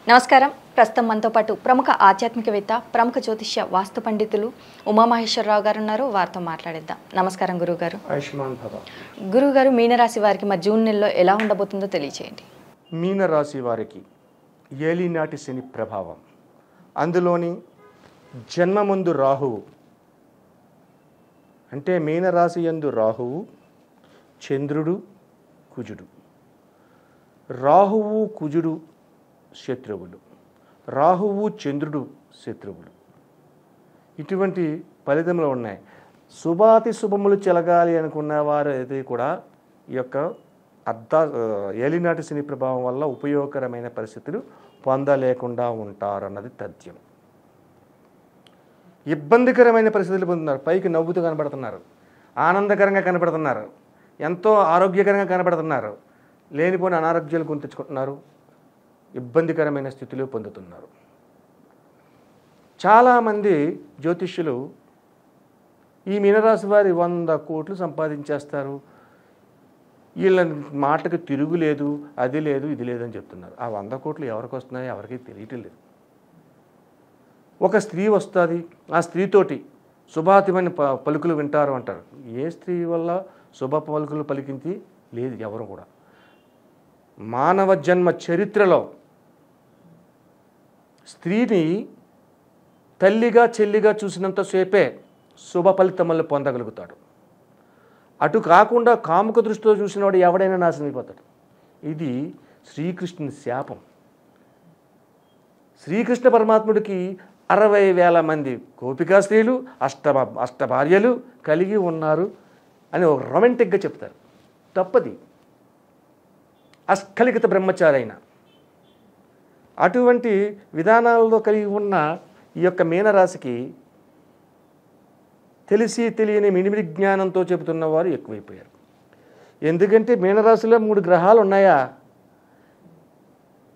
నమస్కారం. ప్రస్తుతం మనతో పాటు ప్రముఖ ఆధ్యాత్మికవేత్త, ప్రముఖ జ్యోతిష్య వాస్తు పండితులు ఉమామహేశ్వరరావు గారు ఉన్నారు. వారితో మాట్లాడిద్దాం. నమస్కారం గురువుగారు. ఆయుష్మాన్ భవ. గురువుగారు, మీనరాశి వారికి మరి జూన్ నెలలో ఎలా ఉండబోతుందో తెలియచేయండి. మీనరాశి వారికి ఏలినాటి శని ప్రభావం, అందులోని జన్మమందు రాహువు, అంటే మీనరాశి యందు రాహువు, చంద్రుడు, కుజుడు. రాహువు కుజుడు శత్రువులు, రాహువు చంద్రుడు శత్రువులు. ఇటువంటి ఫలితములు ఉన్నాయి. శుభాతి శుభములు చెలగాలి అనుకున్న వారు అయితే కూడా ఈ యొక్క ఏలినాటి శని ప్రభావం వల్ల ఉపయోగకరమైన పరిస్థితులు పొందలేకుండా ఉంటారన్నది తథ్యం. ఇబ్బందికరమైన పరిస్థితులు పొందుతున్నారు. పైకి నవ్వుతూ కనబడుతున్నారు, ఆనందకరంగా కనబడుతున్నారు, ఎంతో ఆరోగ్యకరంగా కనబడుతున్నారు, లేనిపోయిన అనారోగ్యాలు కొని తెచ్చుకుంటున్నారు, ఇబ్బందికరమైన స్థితిలో పొందుతున్నారు. చాలామంది జ్యోతిష్యులు ఈ మీనరాశి వారి 100 కోట్లు సంపాదించేస్తారు, వీళ్ళ మాటకు తిరుగులేదు, అది లేదు ఇది లేదని చెప్తున్నారు. ఆ 100 కోట్లు ఎవరికి వస్తున్నాయో ఎవరికి తెలియటం లేదు. ఒక స్త్రీ వస్తుంది, ఆ స్త్రీతోటి శుభాతిమైన పలుకులు వింటారు అంటారు. ఏ స్త్రీ వల్ల శుభ పలుకులు పలికింది లేదు ఎవరు కూడా. మానవ జన్మ చరిత్రలో స్త్రీని తల్లిగా చెల్లిగా చూసినంతసేపే శుభ ఫలితములు పొందగలుగుతాడు. అటు కాకుండా కాముక దృష్టితో చూసినవాడు ఎవడైనా నాశనం అయిపోతాడు. ఇది శ్రీకృష్ణుని శాపం. శ్రీకృష్ణ పరమాత్ముడికి 60,000 మంది గోపికా స్త్రీలు, అష్ట భార్యలు కలిగి ఉన్నారు అని ఒక రొమాంటిక్గా చెప్తారు. తప్పది. అస్ఖలిత బ్రహ్మచారి అయిన అటువంటి విధానాలలో కలిగి ఉన్న ఈ యొక్క మీనరాశికి తెలిసి తెలియని మినిమిడి జ్ఞానంతో చెబుతున్న వారు ఎక్కువైపోయారు. ఎందుకంటే మీనరాశిలో 3 గ్రహాలు ఉన్నాయా?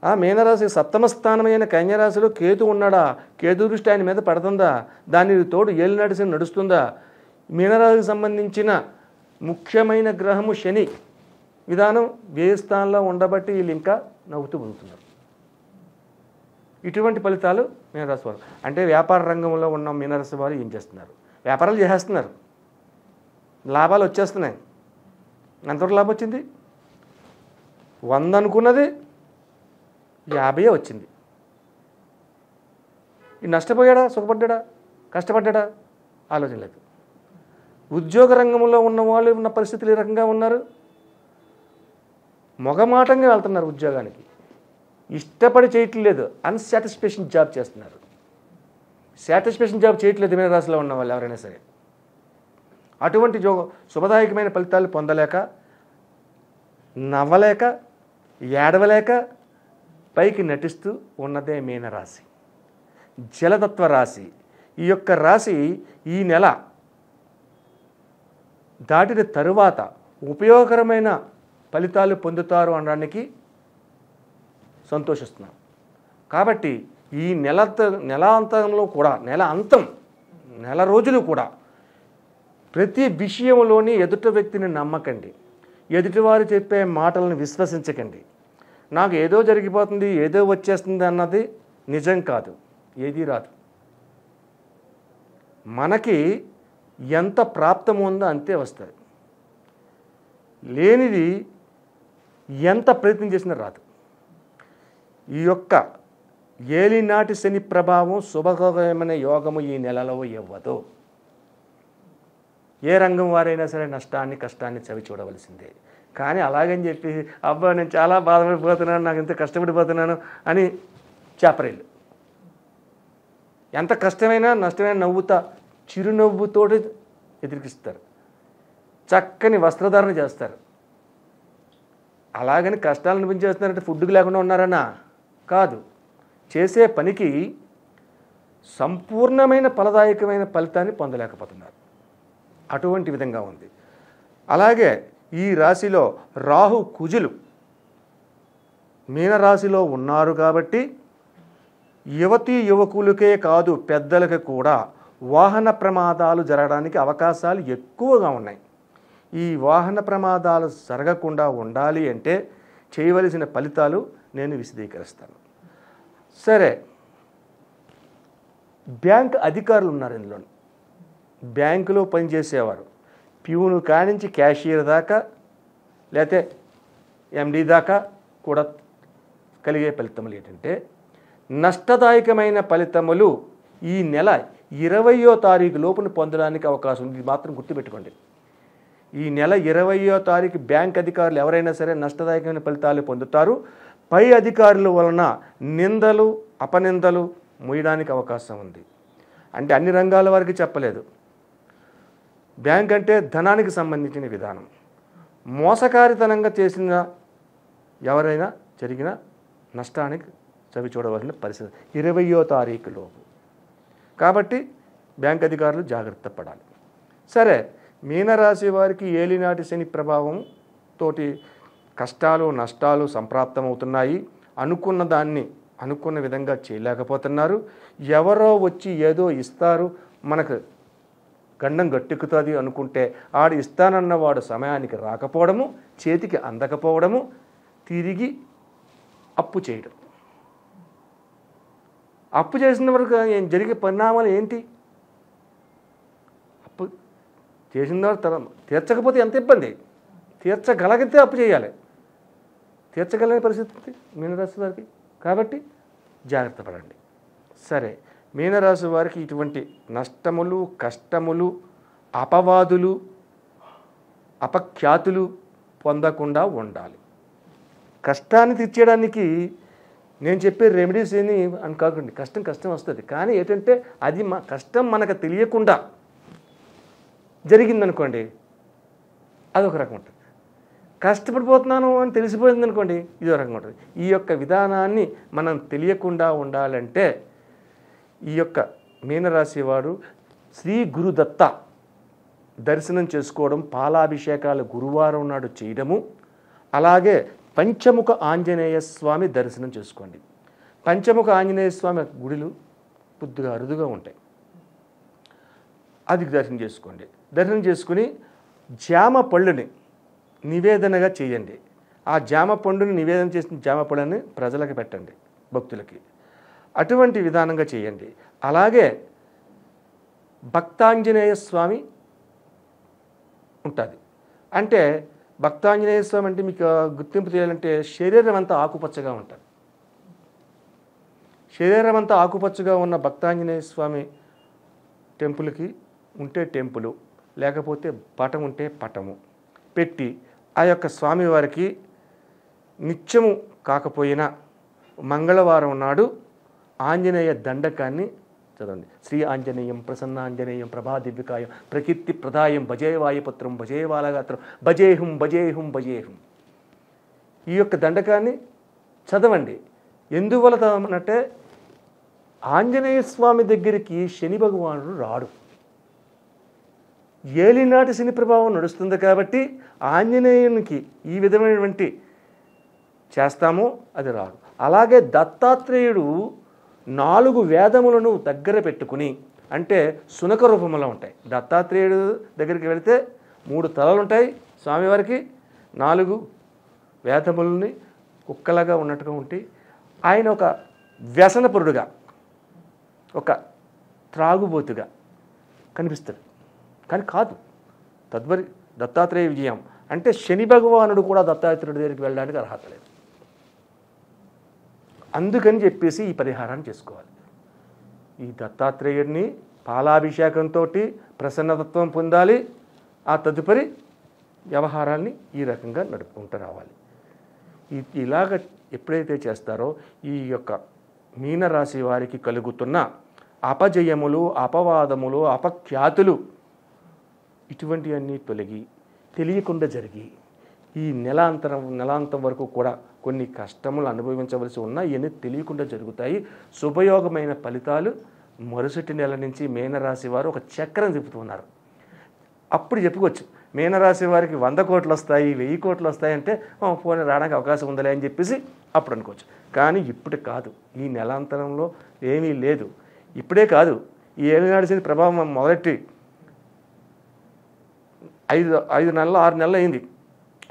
ఆ మీనరాశి సప్తమ స్థానమైన కన్యరాశిలో కేతు ఉన్నాడా? కేతు దృష్టి ఆయన మీద పడుతుందా? దాని తోడు ఏలినాటి శని నడుస్తుందా? మీనరాశికి సంబంధించిన ముఖ్యమైన గ్రహము శని విధానం వ్యయ స్థానంలో ఉండబట్టి వీళ్ళు ఇంకా నవ్వుతూ బతుకుతున్నారు. ఇటువంటి ఫలితాలు మీనరాశి వారు. అంటే వ్యాపార రంగంలో ఉన్న మీనరాశి వారు ఏం చేస్తున్నారు? వ్యాపారాలు చేసేస్తున్నారు, లాభాలు వచ్చేస్తున్నాయి. ఎంతవరకు లాభం వచ్చింది? 100 అనుకున్నది 50 వచ్చింది. ఈ నష్టపోయాడా, సుఖపడ్డా, కష్టపడ్డా? ఆలోచన లేదు. ఉద్యోగ రంగంలో ఉన్న వాళ్ళు ఉన్న పరిస్థితులు ఏ రకంగా ఉన్నారు? మొగమాటంగా వెళ్తున్నారు ఉద్యోగానికి, ఇష్టపడి చేయట్లేదు, అన్సాటిస్ఫాక్షన్ జాబ్ చేస్తున్నారు. సాటిస్ఫాక్షన్ జాబ్ చేయట్లేదు మీనరాశిలో ఉన్న వాళ్ళు ఎవరైనా సరే. అటువంటి శుభదాయకమైన ఫలితాలు పొందలేక, నవ్వలేక, ఏడవలేక పైకి నటిస్తూ ఉన్నదే మీనరాశి, జలతత్వ రాశి. ఈ యొక్క రాశి ఈ నెల దాటిన తరువాత ఉపయోగకరమైన ఫలితాలు పొందుతారు అనడానికి సంతోషిస్తున్నాం. కాబట్టి ఈ నెలాంతంలో కూడా, నెల రోజులు కూడా ప్రతి విషయంలోని ఎదుటి వ్యక్తిని నమ్మకండి, ఎదుటివారు చెప్పే మాటలను విశ్వసించకండి. నాకు ఏదో జరిగిపోతుంది, ఏదో వచ్చేస్తుంది అన్నది నిజం కాదు, ఏదీ రాదు. మనకి ఎంత ప్రాప్తం ఉందో అంతే వస్తుంది. లేనిది ఎంత ప్రయత్నం చేసినా రాదు. ఈ యొక్క ఏలినాటి శని ప్రభావం శుభకరమైన యోగము ఈ నెలలో ఇవ్వదు. ఏ రంగం వారైనా సరే నష్టాన్ని కష్టాన్ని చవి చూడవలసిందే. కానీ అలాగని చెప్పి అబ్బా నేను చాలా బాధపడిపోతున్నాను, నాకు ఎంత కష్టపడిపోతున్నాను అని చేపరేళ్ళు. ఎంత కష్టమైనా నష్టమైన నవ్వుతా చిరునవ్వుతోటి ఎదిరికిస్తారు. చక్కని వస్త్రధారణ చేస్తారు. అలాగని కష్టాలు అనిపించేస్తున్నారంటే ఫుడ్కి లేకుండా ఉన్నారన్నా కాదు. చేసే పనికి సంపూర్ణమైన ఫలదాయకమైన ఫలితాన్ని పొందలేకపోతున్నారు. అటువంటి విధంగా ఉంది. అలాగే ఈ రాశిలో రాహు కుజులు మీనరాశిలో ఉన్నారు కాబట్టి యువతీ యువకులకే కాదు పెద్దలకు కూడా వాహన ప్రమాదాలు జరగడానికి అవకాశాలు ఎక్కువగా ఉన్నాయి. ఈ వాహన ప్రమాదాలు జరగకుండా ఉండాలి అంటే చేయవలసిన ఫలితాలు నేను విశదీకరిస్తాను. సరే, బ్యాంక్ అధికారులు ఉన్నారు ఇందులో. బ్యాంకులో పనిచేసేవారు, ప్యూను కానించి క్యాషియర్ దాకా లేకపోతే ఎండి దాకా కూడా కలిగే ఫలితములు ఏంటంటే, నష్టదాయకమైన ఫలితములు ఈ నెల 20వ తారీఖు లోపున పొందడానికి అవకాశం ఉంది. ఇది మాత్రం గుర్తుపెట్టుకోండి. ఈ నెల 20వ తారీఖు బ్యాంక్ అధికారులు ఎవరైనా సరే నష్టదాయకమైన ఫలితాలు పొందుతారు. పై అధికారుల వలన నిందలు అపనిందలు మోయడానికి అవకాశం ఉంది. అంటే అన్ని రంగాల వారికి చెప్పలేదు. బ్యాంక్ అంటే ధనానికి సంబంధించిన విధానం. మోసకారితనంగా చేసిన ఎవరైనా జరిగిన నష్టానికి చవి చూడవలసిన పరిస్థితి 20వ తారీఖు లోపు. కాబట్టి బ్యాంక్ అధికారులు జాగ్రత్త పడాలి. సరే, మీనరాశి వారికి ఏలినాటి శని ప్రభావం తోటి కష్టాలు నష్టాలు సంప్రాప్తమవుతున్నాయి. అనుకున్న దాన్ని అనుకున్న విధంగా చేయలేకపోతున్నారు. ఎవరో వచ్చి ఏదో ఇస్తారు, మనకు గండం గట్టెక్కుతుంది అనుకుంటే ఆడు ఇస్తానన్నవాడు సమయానికి రాకపోవడము, చేతికి అందకపోవడము, తిరిగి అప్పు చేయడం. అప్పు చేసిన వరకు జరిగే పరిణామాలు ఏంటి? అప్పు చేసిన తర్వాత తీర్చకపోతే ఎంత ఇబ్బంది. తీర్చగలిగితే అప్పు చేయాలి. తీర్చగలిగిన పరిస్థితి మీనరాశి వారికి. కాబట్టి జాగ్రత్త పడండి. సరే, మీనరాశి వారికి ఇటువంటి నష్టములు కష్టములు అపవాదులు అపఖ్యాతులు పొందకుండా ఉండాలి. కష్టాన్ని తీర్చేయడానికి నేను చెప్పే రెమెడీస్ ఏమి అని కాకండి. కష్టం వస్తుంది. కానీ ఏంటంటే అది కష్టం మనకు తెలియకుండా జరిగిందనుకోండి, అదొక రకం ఉంటుంది. కష్టపడిపోతున్నాను అని తెలిసిపోయింది అనుకోండి, ఇదో రకంగా ఉంటుంది. ఈ యొక్క విధానాన్ని మనం తెలియకుండా ఉండాలంటే ఈ యొక్క మీనరాశి వారు శ్రీ గురుదత్త దర్శనం చేసుకోవడం, పాలాభిషేకాలు గురువారం నాడు చేయడము, అలాగే పంచముఖ ఆంజనేయ స్వామి దర్శనం చేసుకోండి. పంచముఖ ఆంజనేయ స్వామి గుడిలు కొద్దిగా అరుదుగా ఉంటాయి. అది దర్శనం చేసుకోండి. దర్శనం చేసుకుని జామ పళ్ళుని నివేదనగా చేయండి. ఆ జామ పండుని నివేదన చేసిన జామ పళ్ళని ప్రజలకు పెట్టండి, భక్తులకి. అటువంటి విధానంగా చేయండి. అలాగే భక్తాంజనేయ స్వామి ఉంటుంది. అంటే భక్తాంజనేయ స్వామి అంటే మీకు గుర్తింపు చేయాలంటే శరీరం అంతా ఆకుపచ్చగా ఉంటుంది. శరీరం అంతా ఆకుపచ్చగా ఉన్న భక్తాంజనేయ స్వామి టెంపుల్కి ఉంటే టెంపులు, లేకపోతే పటం ఉంటే పటము పెట్టి ఆ యొక్క స్వామివారికి నిత్యము కాకపోయినా మంగళవారం నాడు ఆంజనేయ దండకాన్ని చదవండి. శ్రీ ఆంజనేయం ప్రసన్నాంజనేయం ప్రభాదివ్యకాయం ప్రకీర్తి ప్రదాయం భజే వాయుపుత్రం భజే వాలగాత్రం భజేహుం భజేహుం భజేహుం. ఈ యొక్క దండకాన్ని చదవండి. ఎందువల్ల అంటే ఆంజనేయ స్వామి దగ్గరికి శని భగవానుడు రాడు. ఏలినాటి శని ప్రభావం నడుస్తుంది కాబట్టి ఆంజనేయునికి ఈ విధమైనటువంటి చేస్తామో అది రాదు. అలాగే దత్తాత్రేయుడు 4 వేదములను దగ్గర పెట్టుకుని, అంటే సునక రూపంలో ఉంటాయి. దత్తాత్రేయుడు దగ్గరికి వెళితే 3 తలలు ఉంటాయి స్వామివారికి, 4 వేదములని కుక్కలాగా ఉన్నట్టుగా ఉంటాయి. ఆయన ఒక వ్యసనపరుడుగా, ఒక త్రాగుబోతుగా కనిపిస్తాడు. కానీ కాదు. తదుపరి దత్తాత్రేయ విజయం అంటే శని భగవానుడు కూడా దత్తాత్రేయుడి దగ్గరికి వెళ్ళడానికి అర్హత లేదు. అందుకని చెప్పేసి ఈ పరిహారాన్ని చేసుకోవాలి. ఈ దత్తాత్రేయుడిని పాలాభిషేకంతో ప్రసన్నతత్వం పొందాలి. ఆ తదుపరి వ్యవహారాన్ని ఈ రకంగా నడుపుకుంటూ రావాలి. ఇలాగ ఎప్పుడైతే చేస్తారో ఈ యొక్క మీనరాశి వారికి కలుగుతున్న అపజయములు అపవాదములు అపఖ్యాతులు ఇటువంటివన్నీ తొలగి తెలియకుండా జరిగి ఈ నెలాంతం వరకు కూడా కొన్ని కష్టములు అనుభవించవలసి ఉన్నా ఇవన్నీ తెలియకుండా జరుగుతాయి. శుభయోగమైన ఫలితాలు మరుసటి నెల నుంచి మీనరాశి వారు ఒక చక్రం తిప్పుతున్నారు. అప్పుడు చెప్పుకోవచ్చు మీనరాశి వారికి 100 కోట్లు వస్తాయి 1000 కోట్లు వస్తాయంటే పోనీ రావడానికి అవకాశం ఉందలే అని చెప్పేసి అప్పుడు అనుకోవచ్చు. కానీ ఇప్పుడు కాదు. ఈ నెలాంతరంలో ఏమీ లేదు. ఇప్పుడే కాదు, ఈ ఏలినాటి శని ప్రభావం మొదలెట్టి 5 నెలలు 6 నెలలు అయింది.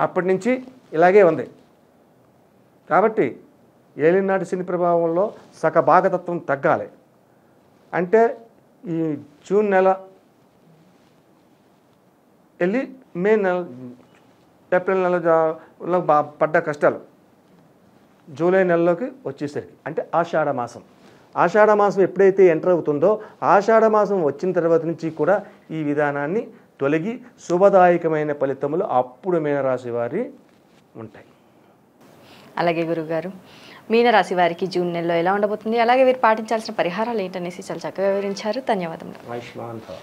అప్పటి నుంచి ఇలాగే ఉంది. కాబట్టి ఏలినాటి శని ప్రభావంలో సకభాగతత్వం తగ్గాలి అంటే ఈ జూన్ నెల వెళ్ళి మే నెల ఏప్రిల్ నెలలో పడ్డ కష్టాలు జూలై నెలలోకి వచ్చేసరికి అంటే ఆషాఢ మాసం ఎప్పుడైతే ఎంటర్ అవుతుందో ఆషాఢ మాసం వచ్చిన తర్వాత నుంచి కూడా ఈ విధానాన్ని తొలగి శుభదాయకమైన ఫలితములు అప్పుడు మీనరాశి వారి ఉంటాయి. అలాగే గురుగారు, మీనరాశి వారికి జూన్ నెలలో ఎలా ఉండబోతుంది, అలాగే వీరు పాటించాల్సిన పరిహారాలు ఏంటనేసి చాలా చక్కగా వివరించారు. ధన్యవాదములు. ఆయుష్మాన్ భవ.